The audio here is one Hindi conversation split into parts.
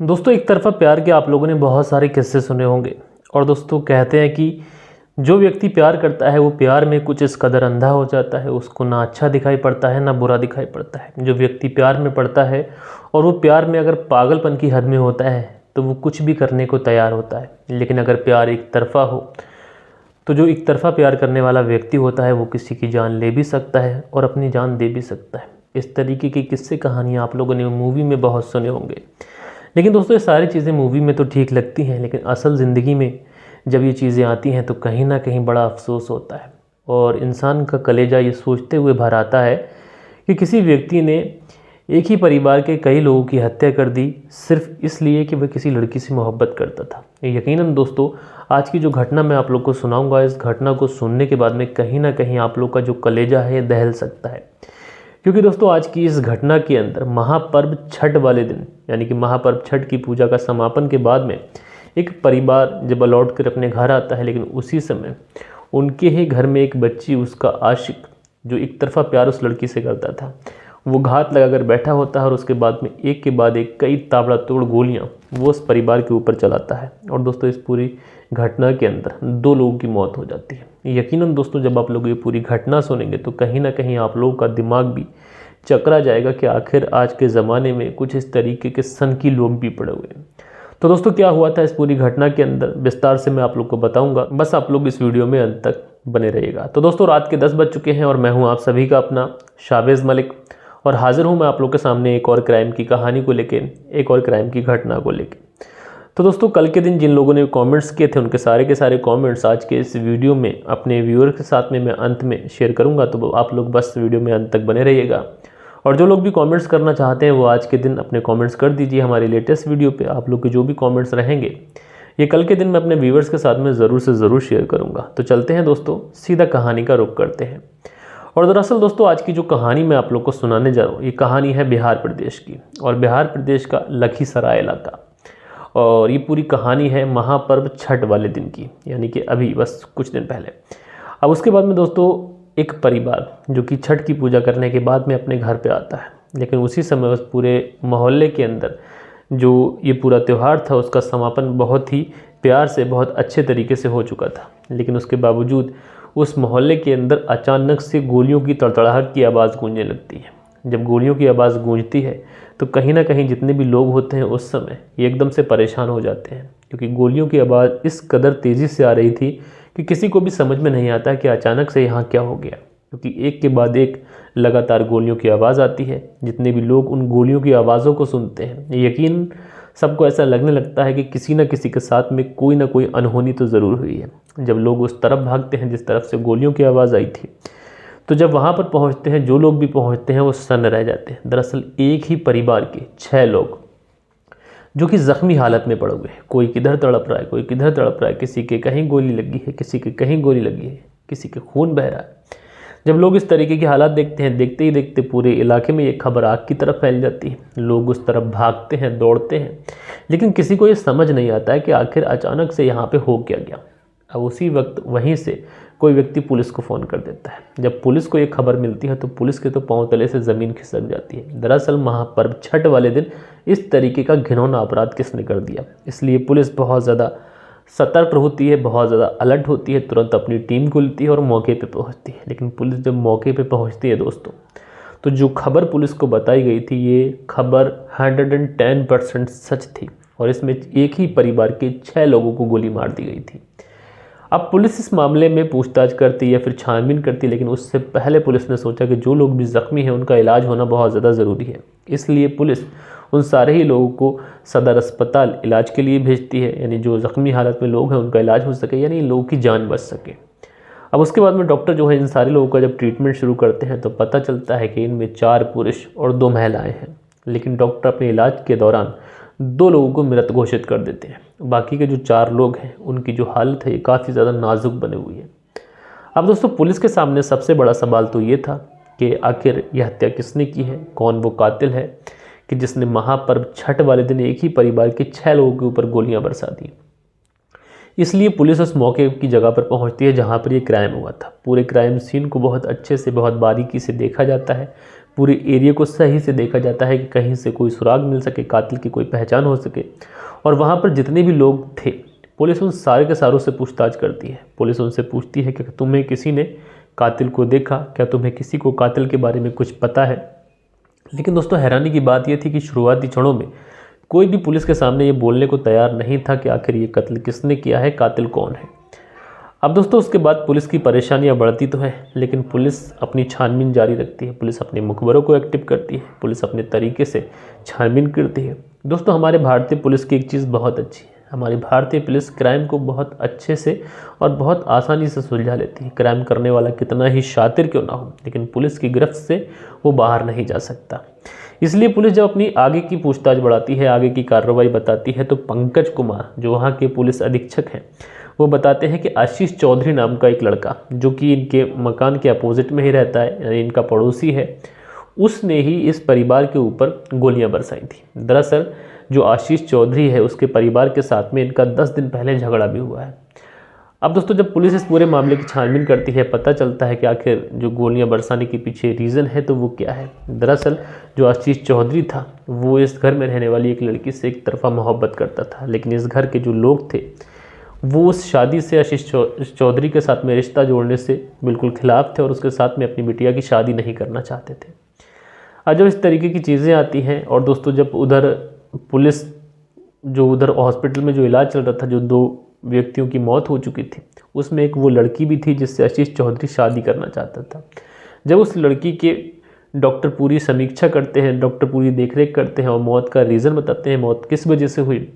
दोस्तों, एक तरफ़ा प्यार के आप लोगों ने बहुत सारे किस्से सुने होंगे। और दोस्तों, कहते हैं कि जो व्यक्ति प्यार करता है वो प्यार में कुछ इस कदर अंधा हो जाता है, उसको ना अच्छा दिखाई पड़ता है ना बुरा दिखाई पड़ता है। जो व्यक्ति प्यार में पड़ता है और वो प्यार में अगर पागलपन की हद में होता है तो वो कुछ भी करने को तैयार होता है। लेकिन अगर प्यार एक तरफ़ा हो तो जो एक तरफ़ा प्यार करने वाला व्यक्ति होता है वो किसी की जान ले भी सकता है और अपनी जान दे भी सकता है। इस तरीके की किस्से कहानियाँ आप लोगों ने मूवी में बहुत सुने होंगे। लेकिन दोस्तों, ये सारी चीज़ें मूवी में तो ठीक लगती हैं, लेकिन असल ज़िंदगी में जब ये चीज़ें आती हैं तो कहीं ना कहीं बड़ा अफसोस होता है और इंसान का कलेजा ये सोचते हुए भर आता है कि किसी व्यक्ति ने एक ही परिवार के कई लोगों की हत्या कर दी सिर्फ इसलिए कि वह किसी लड़की से मोहब्बत करता था। यकीनन दोस्तों, आज की जो घटना मैं आप लोग को सुनाऊंगा, इस घटना को सुनने के बाद में कहीं ना कहीं आप लोग का जो कलेजा है दहल सकता है। क्योंकि दोस्तों, आज की इस घटना के अंदर महापर्व छठ वाले दिन, यानी कि महापर्व छठ की पूजा का समापन के बाद में एक परिवार जब लौट कर अपने घर आता है, लेकिन उसी समय उनके ही घर में एक बच्ची, उसका आशिक जो एक तरफा प्यार उस लड़की से करता था, वो घात लगाकर बैठा होता है और उसके बाद में एक के बाद एक कई ताबड़तोड़ गोलियां वो उस परिवार के ऊपर चलाता है। और दोस्तों, इस पूरी घटना के अंदर 2 लोगों की मौत हो जाती है। यकीनन दोस्तों, जब आप लोग ये पूरी घटना सुनेंगे तो कहीं ना कहीं आप लोगों का दिमाग भी चकरा जाएगा कि आखिर आज के ज़माने में कुछ इस तरीके के सनकी लोग भी पड़े हुए हैं। तो दोस्तों, क्या हुआ था इस पूरी घटना के अंदर विस्तार से मैं आप लोग को बताऊंगा, बस आप लोग इस वीडियो में अंत तक बने रहिएगा। तो दोस्तों, रात के 10 बज चुके हैं और मैं हूं आप सभी का अपना शाबेज़ मलिक और हाजिर हूं मैं आप लोग के सामने एक और क्राइम की कहानी को लेके, एक और क्राइम की घटना को लेके। तो दोस्तों, कल के दिन जिन लोगों ने कमेंट्स किए थे उनके सारे के सारे कमेंट्स आज के इस वीडियो में अपने व्यूअर के साथ में मैं अंत में शेयर करूंगा, तो आप लोग बस वीडियो में अंत तक बने रहिएगा। और जो लोग भी कमेंट्स करना चाहते हैं वो आज के दिन अपने कमेंट्स कर दीजिए हमारी लेटेस्ट वीडियो पे। आप लोग के जो भी कमेंट्स रहेंगे ये कल के दिन मैं अपने व्यूअर्स के साथ में ज़रूर से ज़रूर शेयर करूँगा। तो चलते हैं दोस्तों, सीधा कहानी का रुख करते हैं। और दरअसल दोस्तों, आज की जो कहानी मैं आप लोग को सुनाने जा रहा हूँ ये कहानी है बिहार प्रदेश की, और बिहार प्रदेश का लखीसराय इलाका। और ये पूरी कहानी है महापर्व छठ वाले दिन की, यानी कि अभी बस कुछ दिन पहले। अब उसके बाद में दोस्तों, एक परिवार जो कि छठ की पूजा करने के बाद में अपने घर पे आता है, लेकिन उसी समय उस पूरे मोहल्ले के अंदर जो ये पूरा त्यौहार था उसका समापन बहुत ही प्यार से, बहुत अच्छे तरीके से हो चुका था। लेकिन उसके बावजूद उस मोहल्ले के अंदर अचानक से गोलियों की तड़तड़ाहट की आवाज़ गूंजने लगती है। जब गोलियों की आवाज़ गूंजती है तो कहीं ना कहीं जितने भी लोग होते हैं उस समय ये एकदम से परेशान हो जाते हैं, क्योंकि गोलियों की आवाज़ इस कदर तेज़ी से आ रही थी कि किसी को भी समझ में नहीं आता कि अचानक से यहाँ क्या हो गया। क्योंकि एक के बाद एक लगातार गोलियों की आवाज़ आती है। जितने भी लोग उन गोलियों की आवाज़ों को सुनते हैं, यकीन सबको ऐसा लगने लगता है कि किसी न किसी के साथ में कोई ना कोई अनहोनी तो ज़रूर हुई है। जब लोग उस तरफ भागते हैं जिस तरफ से गोलियों की आवाज़ आई थी, तो जब वहाँ पर पहुँचते हैं, जो लोग भी पहुँचते हैं वो सन्न रह जाते हैं। दरअसल एक ही परिवार के 6 लोग जो कि ज़ख्मी हालत में पड़े हुए हैं, कोई किधर तड़प रहा है, कोई किधर तड़प रहा है, किसी के कहीं गोली लगी है, किसी के कहीं गोली लगी है, किसी के खून बह रहा है। जब लोग इस तरीके की हालात देखते हैं, देखते ही देखते पूरे इलाके में ये खबर आग की तरफ फैल जाती है। लोग उस तरफ भागते हैं, दौड़ते हैं, लेकिन किसी को ये समझ नहीं आता है कि आखिर अचानक से यहाँ पे हो क्या गया। अब उसी वक्त वहीं से कोई व्यक्ति पुलिस को फ़ोन कर देता है। जब पुलिस को ये खबर मिलती है तो पुलिस के तो पांव तले से ज़मीन खिसक जाती है। दरअसल महापर्व छठ वाले दिन इस तरीके का घिनौना अपराध किसने कर दिया, इसलिए पुलिस बहुत ज़्यादा सतर्क होती है, बहुत ज़्यादा अलर्ट होती है, तुरंत अपनी टीम को लेती है और मौके पे पहुंचती है। लेकिन पुलिस जब मौके पे पहुंचती है दोस्तों, तो जो खबर पुलिस को बताई गई थी ये खबर 110% सच थी, और इसमें एक ही परिवार के 6 लोगों को गोली मार दी गई थी। अब पुलिस इस मामले में पूछताछ करती या फिर छानबीन करती, लेकिन उससे पहले पुलिस ने सोचा कि जो लोग भी ज़ख्मी हैं उनका इलाज होना बहुत ज़्यादा ज़रूरी है। इसलिए पुलिस उन सारे ही लोगों को सदर अस्पताल इलाज के लिए भेजती है, यानी जो ज़ख्मी हालत में लोग हैं उनका इलाज हो सके, यानी इन लोगों की जान बच सके। अब उसके बाद में डॉक्टर जो है इन सारे लोगों का जब ट्रीटमेंट शुरू करते हैं तो पता चलता है कि इनमें 4 पुरुष और 2 महिलाएँ हैं। लेकिन डॉक्टर अपने इलाज के दौरान 2 लोगों को मृत घोषित कर देते हैं। बाकी के जो 4 लोग हैं उनकी जो हालत है ये काफ़ी ज़्यादा नाजुक बनी हुई है। अब दोस्तों, पुलिस के सामने सबसे बड़ा सवाल तो ये था कि आखिर यह हत्या किसने की है, कौन वो कातिल है कि जिसने महापर्व छठ वाले दिन एक ही परिवार के 6 लोगों के ऊपर गोलियां बरसा दी। इसलिए पुलिस उस मौके की जगह पर पहुंचती है जहां पर ये क्राइम हुआ था। पूरे क्राइम सीन को बहुत अच्छे से, बहुत बारीकी से देखा जाता है। पूरे एरिया को सही से देखा जाता है कि कहीं से कोई सुराग मिल सके, कातिल की कोई पहचान हो सके। और वहाँ पर जितने भी लोग थे, पुलिस उन सारे के सारों से पूछताछ करती है। पुलिस उनसे पूछती है कि तुम्हें किसी ने कातिल को देखा, क्या तुम्हें किसी को कातिल के बारे में कुछ पता है। लेकिन दोस्तों हैरानी की बात यह थी कि शुरुआती क्षणों में कोई भी पुलिस के सामने ये बोलने को तैयार नहीं था कि आखिर ये कत्ल किसने किया है, कातिल कौन है। अब दोस्तों उसके बाद पुलिस की परेशानियां बढ़ती तो है, लेकिन पुलिस अपनी छानबीन जारी रखती है। पुलिस अपने मुखबरों को एक्टिव करती है, पुलिस अपने तरीके से छानबीन करती है। दोस्तों हमारे भारतीय पुलिस की एक चीज़ बहुत अच्छी है, हमारी भारतीय पुलिस क्राइम को बहुत अच्छे से और बहुत आसानी से सुलझा लेती है। क्राइम करने वाला कितना ही शातिर क्यों ना हो, लेकिन पुलिस की गिरफ्त से वो बाहर नहीं जा सकता। इसलिए पुलिस जब अपनी आगे की पूछताछ बढ़ाती है, आगे की कार्रवाई बताती है, तो पंकज कुमार जो वहाँ के पुलिस अधीक्षक हैं, वो बताते हैं कि आशीष चौधरी नाम का एक लड़का जो कि इनके मकान के अपोजिट में ही रहता है, यानी इनका पड़ोसी है, उसने ही इस परिवार के ऊपर गोलियां बरसाई थी। दरअसल जो आशीष चौधरी है उसके परिवार के साथ में इनका 10 दिन पहले झगड़ा भी हुआ है। अब दोस्तों जब पुलिस इस पूरे मामले की छानबीन करती है, पता चलता है कि आखिर जो गोलियां बरसाने के पीछे रीज़न है तो वो क्या है। दरअसल जो आशीष चौधरी था वो इस घर में रहने वाली एक लड़की से एक तरफा मोहब्बत करता था, लेकिन इस घर के जो लोग थे वो उस शादी से आशीष चौधरी के साथ में रिश्ता जोड़ने से बिल्कुल खिलाफ थे और उसके साथ में अपनी बिटिया की शादी नहीं करना चाहते थे। आज जब इस तरीके की चीज़ें आती हैं और दोस्तों जब उधर पुलिस जो उधर हॉस्पिटल में जो इलाज चल रहा था, जो 2 व्यक्तियों की मौत हो चुकी थी, उसमें एक वो लड़की भी थी जिससे आशीष चौधरी शादी करना चाहता था। जब उस लड़की के डॉक्टर पूरी समीक्षा करते हैं, डॉक्टर पूरी देखरेख करते हैं और मौत का रीज़न बताते हैं, मौत किस वजह से हुई,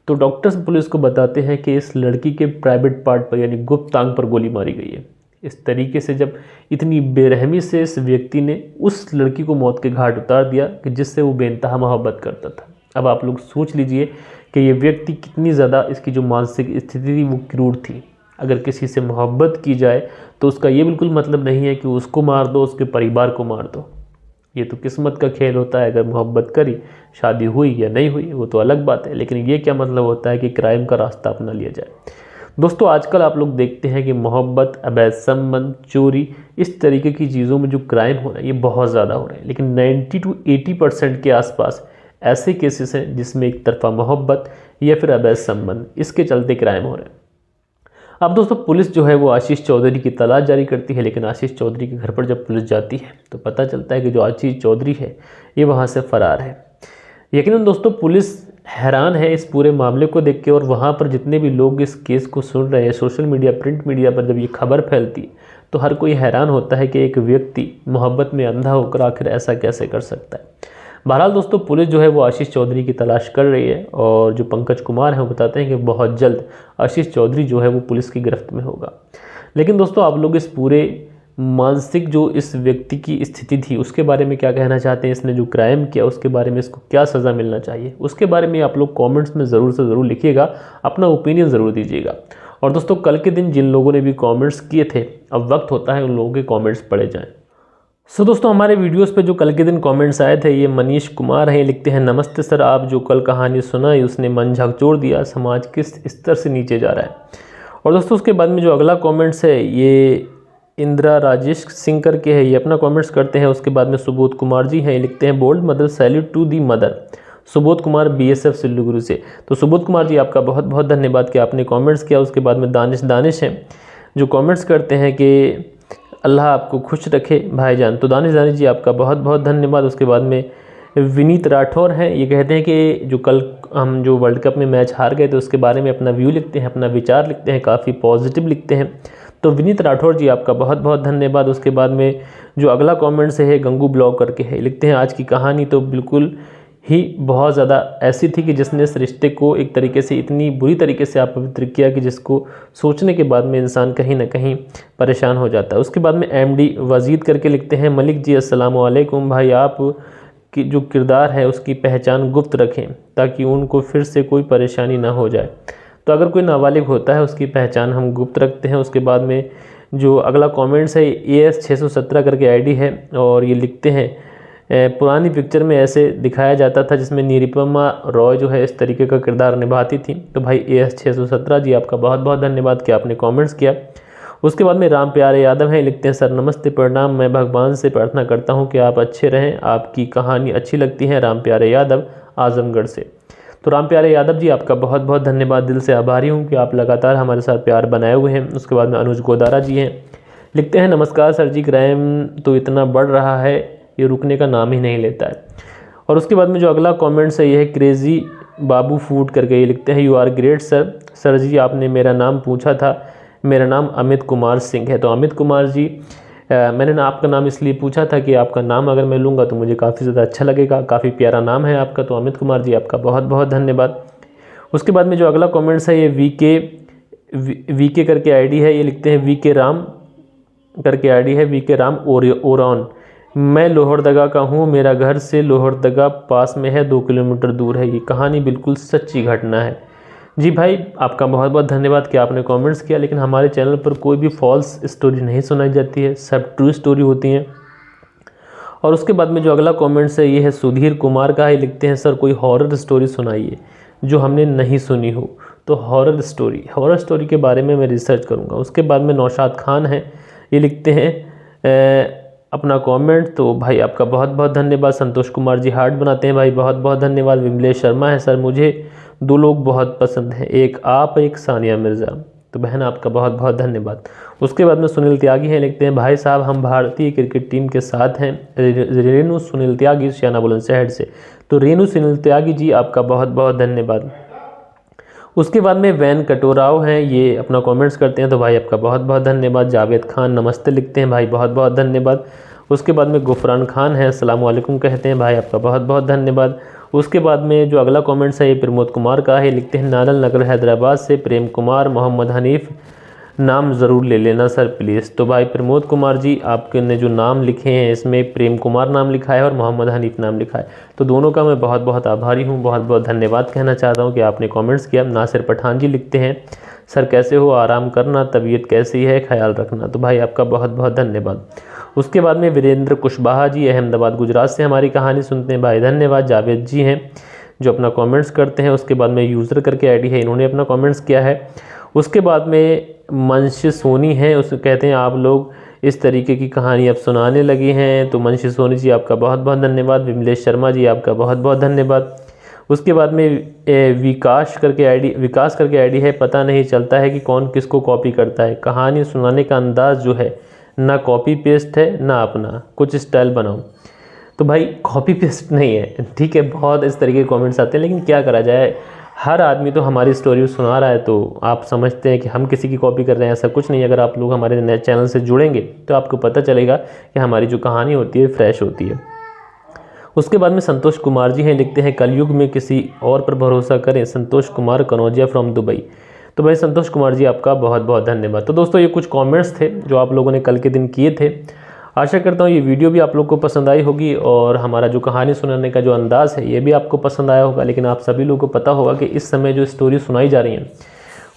तो डॉक्टर्स पुलिस को बताते हैं कि इस लड़की के प्राइवेट पार्ट पर यानी गुप्त अंग पर गोली मारी गई है। इस तरीके से जब इतनी बेरहमी से इस व्यक्ति ने उस लड़की को मौत के घाट उतार दिया कि जिससे वो बेइंतहा मोहब्बत करता था। अब आप लोग सोच लीजिए कि ये व्यक्ति कितनी ज़्यादा इसकी जो मानसिक स्थिति थी वो क्रूर थी। अगर किसी से मोहब्बत की जाए तो उसका ये बिल्कुल मतलब नहीं है कि उसको मार दो, उसके परिवार को मार दो। ये तो किस्मत का खेल होता है, अगर मोहब्बत करी, शादी हुई या नहीं हुई वो तो अलग बात है, लेकिन ये क्या मतलब होता है कि क्राइम का रास्ता अपना लिया जाए। दोस्तों आजकल आप लोग देखते हैं कि मोहब्बत, अवैध संबंध, चोरी, इस तरीके की चीज़ों में जो क्राइम हो रहा है ये बहुत ज़्यादा हो रहा है, लेकिन 90 to 80% के आसपास ऐसे केसेस हैं जिसमें एक तरफा मोहब्बत या फिर अवैध संबंध, इसके चलते क्राइम हो रहे हैं। अब दोस्तों पुलिस जो है वो आशीष चौधरी की तलाश जारी करती है, लेकिन आशीष चौधरी के घर पर जब पुलिस जाती है तो पता चलता है कि जो आशीष चौधरी है ये वहाँ से फरार है। यकीनन दोस्तों पुलिस हैरान है इस पूरे मामले को देख के, और वहाँ पर जितने भी लोग इस केस को सुन रहे हैं, सोशल मीडिया, प्रिंट मीडिया पर जब ये खबर फैलती तो हर कोई हैरान होता है कि एक व्यक्ति मोहब्बत में अंधा होकर आखिर ऐसा कैसे कर सकता है। बहरहाल दोस्तों पुलिस जो है वो आशीष चौधरी की तलाश कर रही है, और जो पंकज कुमार हैं वो बताते हैं कि बहुत जल्द आशीष चौधरी जो है वो पुलिस की गिरफ्त में होगा। लेकिन दोस्तों आप लोग इस पूरे मानसिक जो इस व्यक्ति की स्थिति थी उसके बारे में क्या कहना चाहते हैं, इसने जो क्राइम किया उसके बारे में इसको क्या सज़ा मिलना चाहिए, उसके बारे में आप लोग कमेंट्स में ज़रूर से ज़रूर लिखिएगा, अपना ओपिनियन ज़रूर दीजिएगा। और दोस्तों कल के दिन जिन लोगों ने भी कमेंट्स किए थे, अब वक्त होता है उन लोगों के कमेंट्स पढ़े जाएं। सो दोस्तों हमारे वीडियोस पे जो कल के दिन कमेंट्स आए थे, ये मनीष कुमार हैं, लिखते हैं नमस्ते सर, आप जो कल कहानी सुनाई उसने मन झकझोर दिया, समाज किस स्तर से नीचे जा रहा है। और दोस्तों उसके बाद में जो अगला कमेंट्स है ये इंदिरा राजेश सिंह करके है, ये अपना कमेंट्स करते हैं। उसके बाद में सुबोध कुमार जी हैं, लिखते हैं bold mother salute to the mother, Subodh Kumar BSF Siliguri से। तो सुबोध कुमार जी आपका बहुत बहुत धन्यवाद कि आपने कमेंट्स किया। उसके बाद में दानिश हैं जो कमेंट्स करते हैं कि अल्लाह आपको खुश रखे भाईजान। तो दानिश जी आपका बहुत बहुत धन्यवाद। उसके बाद में विनीत राठौर हैं, ये कहते हैं कि जो कल हम जो वर्ल्ड कप में मैच हार गए तो उसके बारे में अपना व्यू लिखते हैं, अपना विचार लिखते हैं, काफ़ी पॉजिटिव लिखते हैं। तो विनीत राठौर जी आपका बहुत बहुत धन्यवाद। उसके बाद में जो अगला कमेंट है गंगू ब्लॉग करके है, लिखते हैं आज की कहानी तो बिल्कुल ही बहुत ज़्यादा ऐसी थी कि जिसने इस रिश्ते को एक तरीके से इतनी बुरी तरीके से अपवित्र किया कि जिसको सोचने के बाद में इंसान कहीं ना कहीं परेशान हो जाता है। उसके बाद में MD वजीद करके लिखते हैं मलिक जी अस्सलाम वालेकुम भाई, आप की जो किरदार है उसकी पहचान गुप्त रखें ताकि उनको फिर से कोई परेशानी ना हो जाए। तो अगर कोई नाबालिग होता है उसकी पहचान हम गुप्त रखते हैं। उसके बाद में जो अगला कमेंट्स है AS 617 करके ID है, और ये लिखते हैं पुरानी पिक्चर में ऐसे दिखाया जाता था जिसमें निरुपमा रॉय जो है इस तरीके का किरदार निभाती थी। तो भाई AS 617 जी आपका बहुत बहुत धन्यवाद कि आपने कमेंट्स किया। उसके बाद में राम प्यारे यादव हैं, लिखते हैं सर नमस्ते प्रणाम, मैं भगवान से प्रार्थना करता हूं कि आप अच्छे रहें, आपकी कहानी अच्छी लगती है। राम प्यारे यादव आजमगढ़ से। तो राम प्यारे यादव जी आपका बहुत बहुत धन्यवाद, दिल से आभारी हूं कि आप लगातार हमारे साथ प्यार बनाए हुए हैं। उसके बाद में अनुज गोदारा जी हैं, लिखते हैं नमस्कार सर जी, क्राइम तो इतना बढ़ रहा है, ये रुकने का नाम ही नहीं लेता है। और उसके बाद में जो अगला कमेंट्स है ये है क्रेजी बाबू फूड करके, ये लिखते हैं you are great sir. Sir ji आपने मेरा नाम पूछा था, मेरा नाम अमित कुमार सिंह है। तो अमित कुमार जी मैंने ना आपका नाम इसलिए पूछा था कि आपका नाम अगर मैं लूँगा तो मुझे काफ़ी ज़्यादा अच्छा लगेगा, काफ़ी प्यारा नाम है आपका। तो अमित कुमार जी आपका बहुत बहुत धन्यवाद। उसके बाद में जो अगला कमेंट्स है ये वीके करके आईडी है, ये लिखते हैं वीके राम करके आईडी है, वीके राम ओरॉन। मैं लोहरदगा का हूँ, मेरा घर से लोहरदगा पास में है, 2 किलोमीटर दूर है। ये कहानी बिल्कुल सच्ची घटना है। जी भाई आपका बहुत बहुत धन्यवाद कि आपने कमेंट्स किया, लेकिन हमारे चैनल पर कोई भी फॉल्स स्टोरी नहीं सुनाई जाती है, सब ट्रू स्टोरी होती हैं। और उसके बाद में जो अगला कमेंट्स है ये है सुधीर कुमार का है, लिखते हैं सर कोई हॉरर स्टोरी सुनाइए जो हमने नहीं सुनी हो। तो हॉरर स्टोरी के बारे में मैं रिसर्च करूँगा। उसके बाद में नौशाद खान है, ये लिखते हैं अपना कमेंट। तो भाई आपका बहुत बहुत धन्यवाद। संतोष कुमार जी हार्ट बनाते हैं, भाई बहुत बहुत धन्यवाद। विमलेश शर्मा है, सर मुझे 2 लोग बहुत पसंद हैं, एक आप एक सानिया मिर्ज़ा। तो बहन आपका बहुत बहुत धन्यवाद। उसके बाद में सुनील त्यागी हैं, लिखते हैं भाई साहब हम भारतीय क्रिकेट टीम के साथ हैं। रेनू सुनील त्यागी सियाना बुलंदशहर से। तो रेनू सुनील त्यागी जी आपका बहुत बहुत धन्यवाद। उसके बाद में वैन कटोराव हैं, ये अपना कमेंट्स करते हैं, तो भाई आपका बहुत बहुत धन्यवाद। जावेद खान नमस्ते लिखते हैं, भाई बहुत बहुत धन्यवाद। उसके बाद में गुफरान खान है, अस्सलाम वालेकुम कहते हैं, भाई आपका बहुत बहुत धन्यवाद। उसके बाद में जो अगला कमेंट्स है ये प्रमोद कुमार का है, लिखते हैं नादल नगर हैदराबाद से प्रेम कुमार। मोहम्मद हनीफ नाम ज़रूर ले लेना सर प्लीज़। तो भाई प्रमोद कुमार जी आपके ने जो नाम लिखे हैं इसमें प्रेम कुमार नाम लिखा है और मोहम्मद हनीफ नाम लिखा है, तो दोनों का मैं बहुत बहुत आभारी हूँ, बहुत बहुत धन्यवाद कहना चाहता हूँ कि आपने कमेंट्स किया। नासिर पठान जी लिखते हैं सर कैसे हो, आराम करना, तबीयत कैसी है, ख्याल रखना। तो भाई आपका बहुत बहुत धन्यवाद। उसके बाद में वीरेंद्र कुशवाहा जी अहमदाबाद गुजरात से हमारी कहानी सुनते हैं, भाई धन्यवाद। जावेद जी हैं जो अपना कमेंट्स करते हैं। उसके बाद में यूज़र करके आईडी है, इन्होंने अपना कमेंट्स किया है। उसके बाद में मंशी सोनी है, उस कहते हैं आप लोग इस तरीके की कहानी अब सुनाने लगे हैं। तो मंशी सोनी जी आपका बहुत बहुत धन्यवाद। विमलेश शर्मा जी आपका बहुत बहुत धन्यवाद। उसके बाद में विकास करके आईडी है, पता नहीं चलता है कि कौन किसको कॉपी करता है, कहानी सुनाने का अंदाज़ जो है ना कॉपी पेस्ट है ना अपना, कुछ स्टाइल बनाओ। तो भाई कॉपी पेस्ट नहीं है, ठीक है, बहुत इस तरीके के कमेंट्स आते हैं, लेकिन क्या करा जाए, हर आदमी तो हमारी स्टोरी सुना रहा है तो आप समझते हैं कि हम किसी की कॉपी कर रहे हैं, ऐसा कुछ नहीं। अगर आप लोग हमारे नए चैनल से जुड़ेंगे तो आपको पता चलेगा कि हमारी जो कहानी होती है फ्रेश होती है। उसके बाद में संतोष कुमार जी हैं, लिखते हैं कलयुग में किसी और पर भरोसा करें। Santosh Kumar Kanaujia from Dubai. तो भाई संतोष कुमार जी आपका बहुत बहुत धन्यवाद। तो दोस्तों ये कुछ कमेंट्स थे जो आप लोगों ने कल के दिन किए थे। आशा करता हूँ ये वीडियो भी आप लोग को पसंद आई होगी और हमारा जो कहानी सुनाने का जो अंदाज़ है ये भी आपको पसंद आया होगा। लेकिन आप सभी लोगों को पता होगा कि इस समय जो स्टोरी सुनाई जा रही है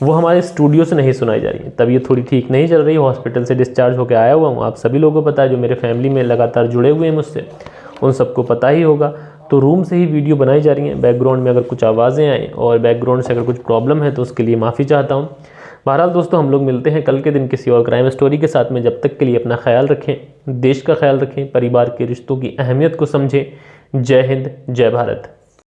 वो हमारे स्टूडियो से नहीं सुनाई जा रही है। तबीयत थोड़ी ठीक नहीं चल रही, हॉस्पिटल से डिस्चार्ज होकर आया हुआ हूँ। आप सभी लोगों को पता है, जो मेरे फैमिली में लगातार जुड़े हुए हैं मुझसे उन सबको पता ही होगा। तो रूम से ही वीडियो बनाई जा रही हैं। बैकग्राउंड में अगर कुछ आवाज़ें आएँ और बैकग्राउंड से अगर कुछ प्रॉब्लम है तो उसके लिए माफ़ी चाहता हूँ। बहरहाल दोस्तों हम लोग मिलते हैं कल के दिन किसी और क्राइम स्टोरी के साथ में। जब तक के लिए अपना ख्याल रखें, देश का ख्याल रखें, परिवार के रिश्तों की अहमियत को समझें। जय हिंद, जय भारत।